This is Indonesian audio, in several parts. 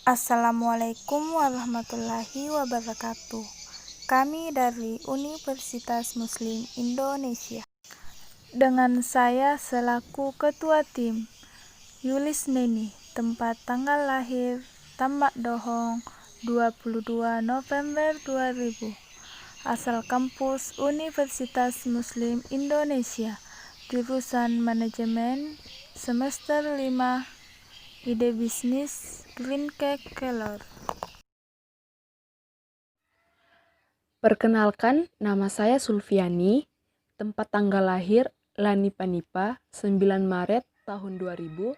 Assalamualaikum warahmatullahi wabarakatuh. Kami dari Universitas Muslim Indonesia. Dengan saya selaku Ketua Tim, Yulis Neni, tempat tanggal lahir Tambak Dohong 22 November 2000. Asal kampus Universitas Muslim Indonesia, jurusan Manajemen, semester 5, Ide Bisnis, Green Cake Keller. Perkenalkan, nama saya Sulfiani, tempat tanggal lahir Lanipanipa, 9 Maret tahun 2000,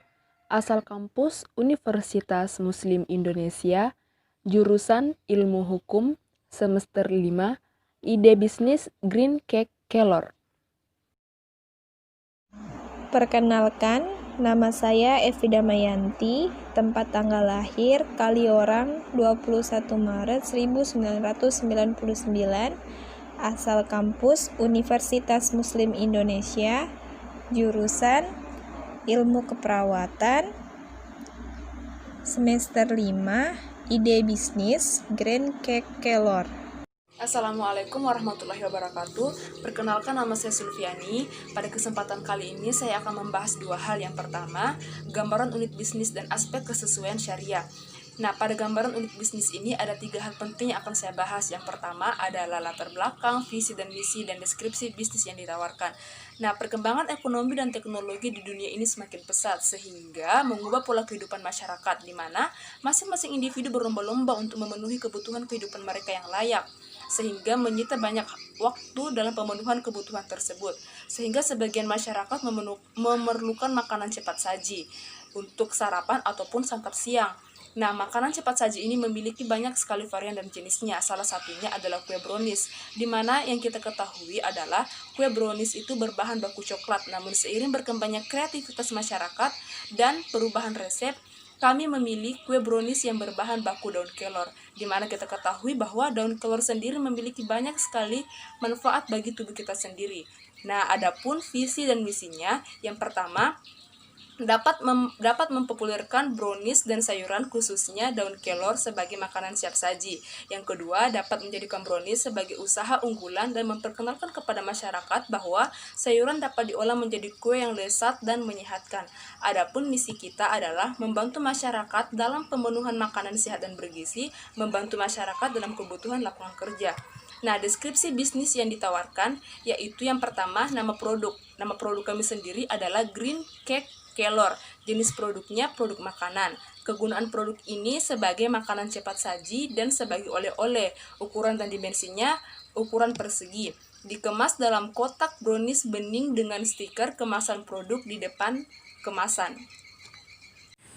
asal kampus Universitas Muslim Indonesia, jurusan Ilmu Hukum, semester 5, Ide Bisnis Green Cake Keller. Perkenalkan, nama saya Evi Damayanti, tempat tanggal lahir Kaliorang 21 Maret 1999, asal kampus Universitas Muslim Indonesia, jurusan Ilmu Keperawatan, semester 5, Ide Bisnis Green Cake Keller. Assalamualaikum warahmatullahi wabarakatuh. Perkenalkan, nama saya Sulfiani. Pada kesempatan kali ini saya akan membahas dua hal. Yang pertama, gambaran unit bisnis dan aspek kesesuaian syariah. Nah, pada gambaran unit bisnis ini ada 3 hal penting yang akan saya bahas. Yang pertama adalah latar belakang, visi dan misi, dan deskripsi bisnis yang ditawarkan. Nah, perkembangan ekonomi dan teknologi di dunia ini semakin pesat sehingga mengubah pola kehidupan masyarakat, di mana masing-masing individu berlomba-lomba untuk memenuhi kebutuhan kehidupan mereka yang layak, sehingga menyita banyak waktu dalam pemenuhan kebutuhan tersebut, sehingga sebagian masyarakat memerlukan makanan cepat saji untuk sarapan ataupun santap siang. Nah, makanan cepat saji ini memiliki banyak sekali varian dan jenisnya. Salah satunya adalah kue brownies, di mana yang kita ketahui adalah kue brownies itu berbahan baku coklat. Namun seiring berkembangnya kreativitas masyarakat dan perubahan resep, kami memilih kue brownies yang berbahan baku daun kelor, di mana kita ketahui bahwa daun kelor sendiri memiliki banyak sekali manfaat bagi tubuh kita sendiri. Nah, adapun visi dan misinya, yang pertama, dapat mempopulerkan brownies dan sayuran, khususnya daun kelor, sebagai makanan siap saji. Yang kedua, dapat menjadikan brownies sebagai usaha unggulan dan memperkenalkan kepada masyarakat bahwa sayuran dapat diolah menjadi kue yang lezat dan menyehatkan. Adapun misi kita adalah membantu masyarakat dalam pemenuhan makanan sehat dan bergizi, membantu masyarakat dalam kebutuhan lapangan kerja. Nah, deskripsi bisnis yang ditawarkan yaitu yang pertama, nama produk. Nama produk kami sendiri adalah Green Cake Keller. Jenis produknya produk makanan. Kegunaan produk ini sebagai makanan cepat saji dan sebagai oleh-oleh. Ukuran dan dimensinya ukuran persegi. Dikemas dalam kotak brownies bening dengan stiker kemasan produk di depan kemasan.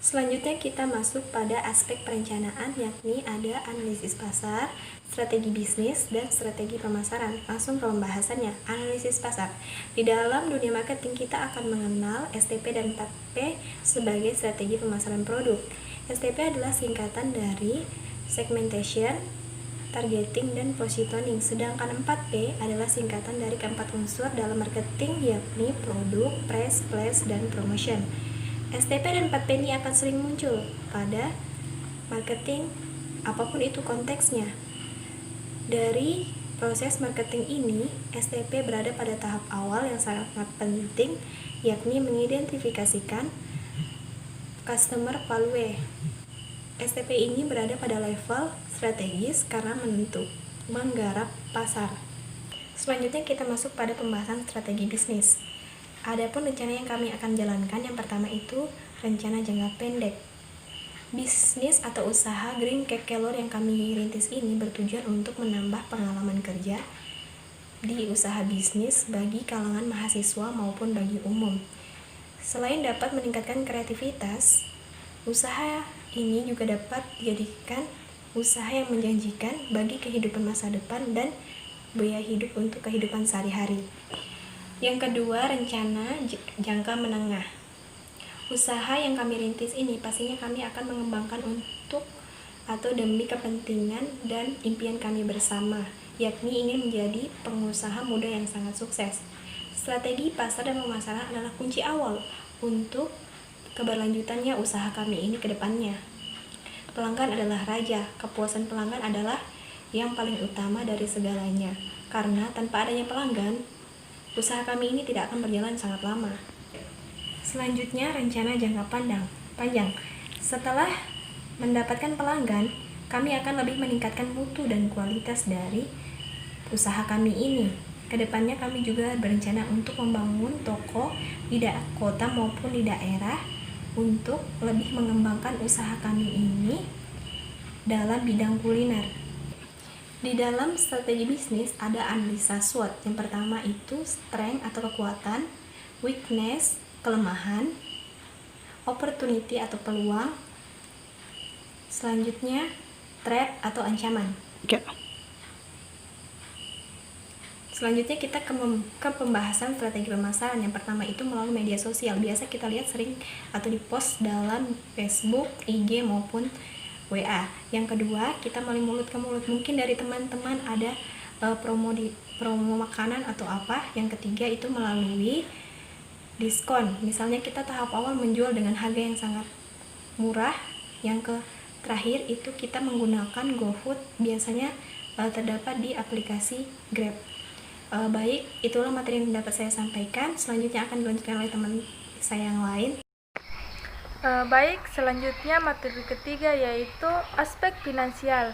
Selanjutnya kita masuk pada aspek perencanaan, yakni ada analisis pasar, strategi bisnis, dan strategi pemasaran. Langsung ke pembahasannya. Analisis pasar. Di dalam dunia marketing kita akan mengenal STP dan 4P sebagai strategi pemasaran produk. STP adalah singkatan dari segmentation, targeting, dan positioning. Sedangkan 4P adalah singkatan dari keempat unsur dalam marketing, yakni produk, price, place, dan promotion. STP dan 4P ini akan sering muncul pada marketing, apapun itu konteksnya. Dari proses marketing ini, STP berada pada tahap awal yang sangat penting, yakni mengidentifikasikan customer value. STP ini berada pada level strategis karena menggarap pasar. Selanjutnya kita masuk pada pembahasan strategi bisnis. Adapun rencana yang kami akan jalankan, yang pertama itu rencana jangka pendek. Bisnis atau usaha Green Cake Keller yang kami rintis ini bertujuan untuk menambah pengalaman kerja di usaha bisnis bagi kalangan mahasiswa maupun bagi umum. Selain dapat meningkatkan kreativitas, usaha ini juga dapat dijadikan usaha yang menjanjikan bagi kehidupan masa depan dan biaya hidup untuk kehidupan sehari-hari. Yang kedua, rencana jangka menengah. Usaha yang kami rintis ini pastinya kami akan mengembangkan untuk atau demi kepentingan dan impian kami bersama, yakni ingin menjadi pengusaha muda yang sangat sukses. Strategi pasar dan pemasaran adalah kunci awal untuk keberlanjutannya usaha kami ini ke depannya. Pelanggan adalah raja. Kepuasan pelanggan adalah yang paling utama dari segalanya. Karena tanpa adanya pelanggan, usaha kami ini tidak akan berjalan sangat lama. Selanjutnya, rencana jangka panjang. Setelah mendapatkan pelanggan, kami akan lebih meningkatkan mutu dan kualitas dari usaha kami ini. Kedepannya kami juga berencana untuk membangun toko di kota maupun di daerah untuk lebih mengembangkan usaha kami ini dalam bidang kuliner. Di dalam strategi bisnis ada analisa SWOT. Yang pertama itu strength atau kekuatan, weakness, kelemahan, opportunity atau peluang, selanjutnya threat atau ancaman. Selanjutnya kita ke pembahasan strategi pemasaran. Yang pertama itu melalui media sosial. Biasa kita lihat sering atau dipost dalam Facebook, IG maupun WA. Yang kedua, kita melalui mulut ke mulut. Mungkin dari teman-teman ada promo makanan atau apa. Yang ketiga itu melalui diskon. Misalnya kita tahap awal menjual dengan harga yang sangat murah. Yang terakhir itu kita menggunakan GoFood. Biasanya terdapat di aplikasi Grab. Baik, itulah materi yang dapat saya sampaikan. Selanjutnya akan dilanjutkan oleh teman saya yang lain. Baik, selanjutnya materi ketiga yaitu aspek finansial.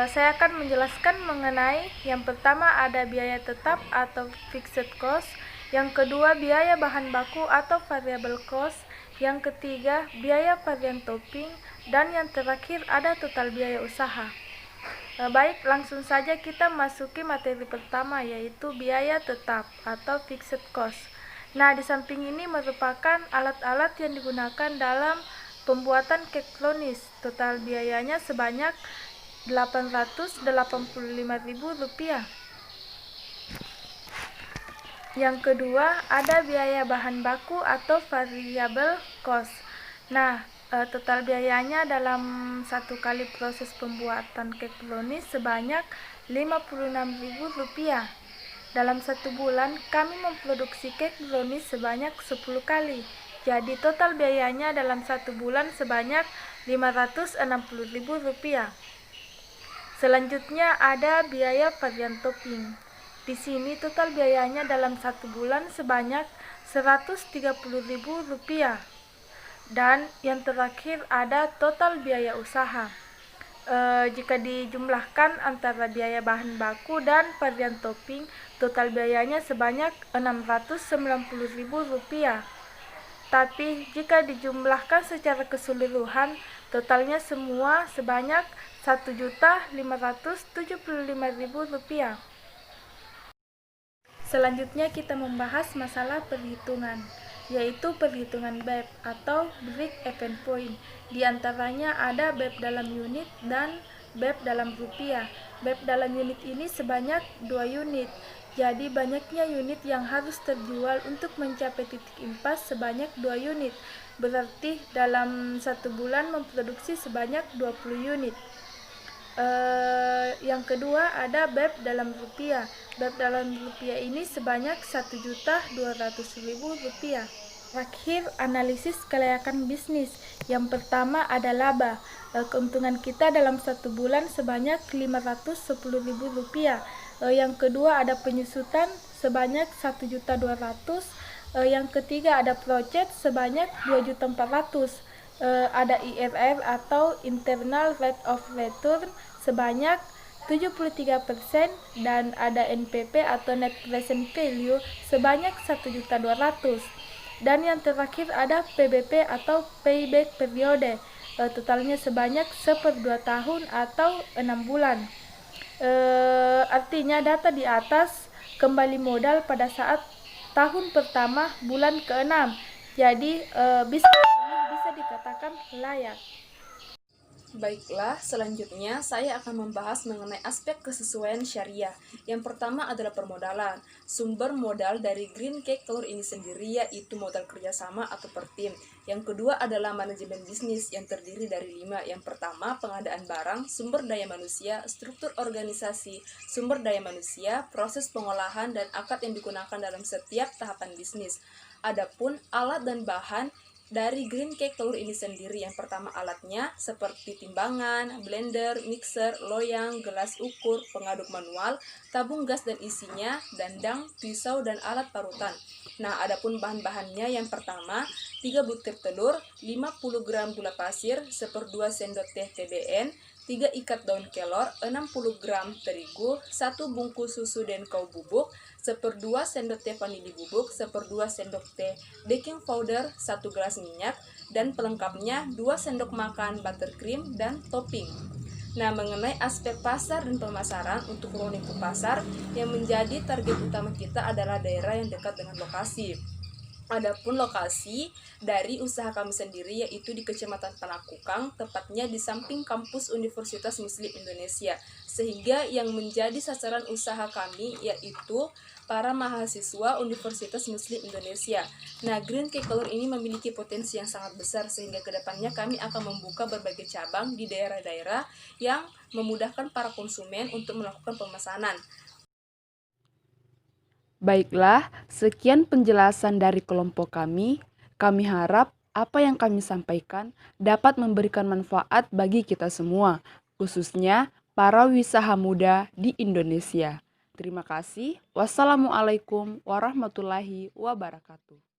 Saya akan menjelaskan mengenai yang pertama ada biaya tetap atau fixed cost, yang kedua biaya bahan baku atau variable cost, yang ketiga biaya varian topping, dan yang terakhir ada total biaya usaha. Baik, langsung saja kita masuki materi pertama yaitu biaya tetap atau fixed cost. Nah, di samping ini merupakan alat-alat yang digunakan dalam pembuatan cake brownies. Total biayanya sebanyak Rp885.000. Yang kedua, ada biaya bahan baku atau variable cost. Nah, total biayanya dalam satu kali proses pembuatan cake brownies sebanyak Rp56.000. Dalam satu bulan, kami memproduksi cake brownies sebanyak 10 kali. Jadi total biayanya dalam satu bulan sebanyak Rp560.000. Selanjutnya ada biaya varian topping. Di sini total biayanya dalam satu bulan sebanyak Rp130.000. Dan yang terakhir ada total biaya usaha. Jika dijumlahkan antara biaya bahan baku dan varian topping, total biayanya sebanyak Rp690.000. Tapi jika dijumlahkan secara keseluruhan, totalnya semua sebanyak Rp1.575.000. Selanjutnya kita membahas masalah perhitungan, yaitu perhitungan BEP atau Break Even Point. Di antaranya ada BEP dalam unit dan BEP dalam rupiah. BEP dalam unit ini sebanyak 2 unit. Jadi banyaknya unit yang harus terjual untuk mencapai titik impas sebanyak 2 unit. Berarti dalam satu bulan memproduksi sebanyak 20 unit. Yang kedua ada BEP dalam rupiah. BEP dalam rupiah ini sebanyak Rp1.200.000. Terakhir, analisis kelayakan bisnis. Yang pertama ada laba. Keuntungan kita dalam satu bulan sebanyak Rp510.000. Yang kedua ada penyusutan sebanyak Rp1.200.000. Yang ketiga ada project sebanyak Rp2.400.000. Ada IRR atau Internal Rate of Return sebanyak 73% dan ada NPV atau Net Present Value sebanyak Rp1.200.000. Dan yang terakhir ada PBP atau Payback Period. Totalnya sebanyak 1/2 tahun atau 6 bulan. Artinya data di atas kembali modal pada saat tahun pertama bulan ke-6. Jadi bisnis ini bisa dikatakan layak. Baiklah, selanjutnya saya akan membahas mengenai aspek kesesuaian syariah. Yang pertama adalah permodalan. Sumber modal dari Green Cake Color ini sendiri yaitu modal kerjasama atau per tim. Yang kedua adalah manajemen bisnis yang terdiri dari 5. Yang pertama, pengadaan barang, sumber daya manusia, struktur organisasi, sumber daya manusia, proses pengolahan, dan akad yang digunakan dalam setiap tahapan bisnis. Adapun alat dan bahan Dari green cake telur ini sendiri, yang pertama alatnya seperti timbangan, blender, mixer, loyang, gelas ukur, pengaduk manual, tabung gas dan isinya, dandang, pisau, dan alat parutan. Nah, adapun bahan-bahannya, yang pertama 3 butir telur, 50 gram gula pasir, 1/2 sendok teh TBN, 3 ikat daun kelor, 60 gram terigu, 1 bungkus susu denkau bubuk, 1/2 sendok teh vanili bubuk, 1/2 sendok teh baking powder, 1 gelas minyak, dan pelengkapnya 2 sendok makan buttercream dan topping. Nah, mengenai aspek pasar dan pemasaran, untuk lingkup pasar yang menjadi target utama kita adalah daerah yang dekat dengan lokasi. Adapun lokasi dari usaha kami sendiri yaitu di Kecamatan Panakukang, tepatnya di samping kampus Universitas Muslim Indonesia, sehingga yang menjadi sasaran usaha kami yaitu para mahasiswa Universitas Muslim Indonesia. Nah, green cake telur ini memiliki potensi yang sangat besar, sehingga kedepannya kami akan membuka berbagai cabang di daerah-daerah yang memudahkan para konsumen untuk melakukan pemesanan. Baiklah, sekian penjelasan dari kelompok kami. Kami harap apa yang kami sampaikan dapat memberikan manfaat bagi kita semua, khususnya para wisaha muda di Indonesia. Terima kasih. Wassalamualaikum warahmatullahi wabarakatuh.